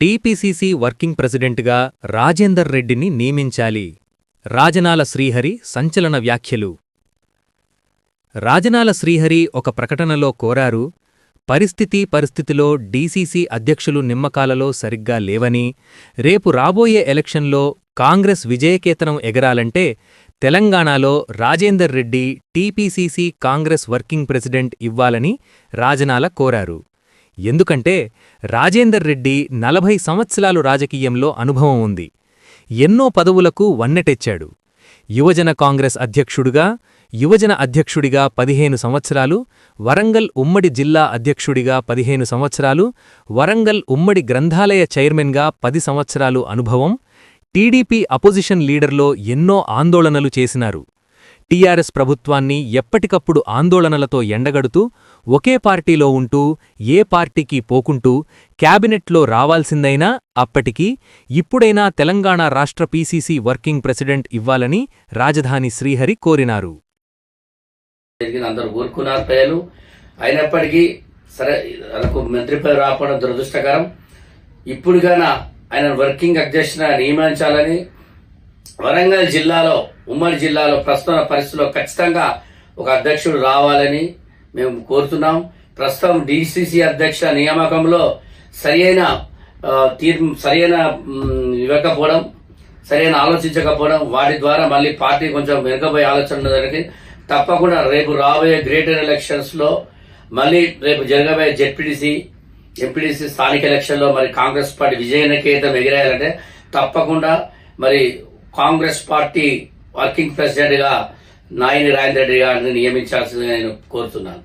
TPCC working ప్రెసిడెంట్గా రాజేందర్ రెడ్డిని నియమించాలి. రాజనాల శ్రీహరి సంచలన వ్యాఖ్యలు. రాజనాల శ్రీహరి ఒక ప్రకటనలో కోరారు, పరిస్థితిలో డీసీసీ అధ్యక్షులు నిమ్మకాలలో సరిగ్గా లేవని, రేపు రాబోయే ఎలక్షన్లో కాంగ్రెస్ విజయకేతనం ఎగరాలంటే తెలంగాణలో Rajender Reddy TPCC Congress working president ఇవ్వాలని రాజనాల కోరారు. ఎందుకంటే రాజేందర్ రెడ్డి 40 సంవత్సరాలు రాజకీయంలో అనుభవం ఉంది. ఎన్నో పదవులకు వన్నెటెచ్చాడు. యువజన కాంగ్రెస్ అధ్యక్షుడుగా, యువజన అధ్యక్షుడిగా 15 సంవత్సరాలు, వరంగల్ ఉమ్మడి జిల్లా అధ్యక్షుడిగా 15 సంవత్సరాలు, వరంగల్ ఉమ్మడి గ్రంథాలయ చైర్మన్గా 10 సంవత్సరాలు అనుభవం, టీడీపీ అపోజిషన్ లీడర్లో ఎన్నో ఆందోళనలు చేసినారు. టీఆర్ఎస్ ప్రభుత్వాన్ని ఎప్పటికప్పుడు ఆందోళనలతో ఎండగడుతూ, ఒకే పార్టీలో ఉంటూ, ఏ పార్టీకి పోకుంటూ, క్యాబినెట్లో రావాల్సిందైనా అప్పటికీ ఇప్పుడైనా తెలంగాణ రాష్ట్ర పీసీసీ వర్కింగ్ ప్రెసిడెంట్ ఇవ్వాలని రాజధాని శ్రీహరి కోరినారు. అందరూ ఊరుకున్నారు ప్రజలు. అయినప్పటికీ సరే మనకు మంత్రి పదవి రాకపోవడం దురదృష్టకరం. ఇప్పుడుగానా ఆయన వర్కింగ్ అధ్యక్షుడిగా నియమించాలని వరంగల్ జిల్లాలో, ఉమ్మడి జిల్లాలో ప్రస్తుత పరిస్థితుల్లో ఖచ్చితంగా ఒక అధ్యక్షుడు రావాలని మేము కోరుతున్నాం. ప్రస్తుతం డీసీసీ అధ్యక్ష నియామకంలో సరైన ఇవ్వకపోవడం, సరైన ఆలోచించకపోవడం, వాటి ద్వారా మళ్ళీ పార్టీ కొంచెం వెనుకబోయే ఆలోచన ఉన్నదానికి తప్పకుండా రేపు రాబోయే గ్రేటర్ ఎలక్షన్స్ లో మళ్ళీ రేపు జరగబోయే జెడ్పీటీసీ, ఎంపీటీసీ స్థానిక ఎలక్షన్ లో మరి కాంగ్రెస్ పార్టీ విజయకేతం ఎగిరేయాలంటే తప్పకుండా మరి కాంగ్రెస్ పార్టీ వర్కింగ్ ప్రెసిడెంట్ గా నాయని రాజేందర్ రెడ్డి గారిని నియమించాల్సిందిగా నేను కోరుతున్నాను.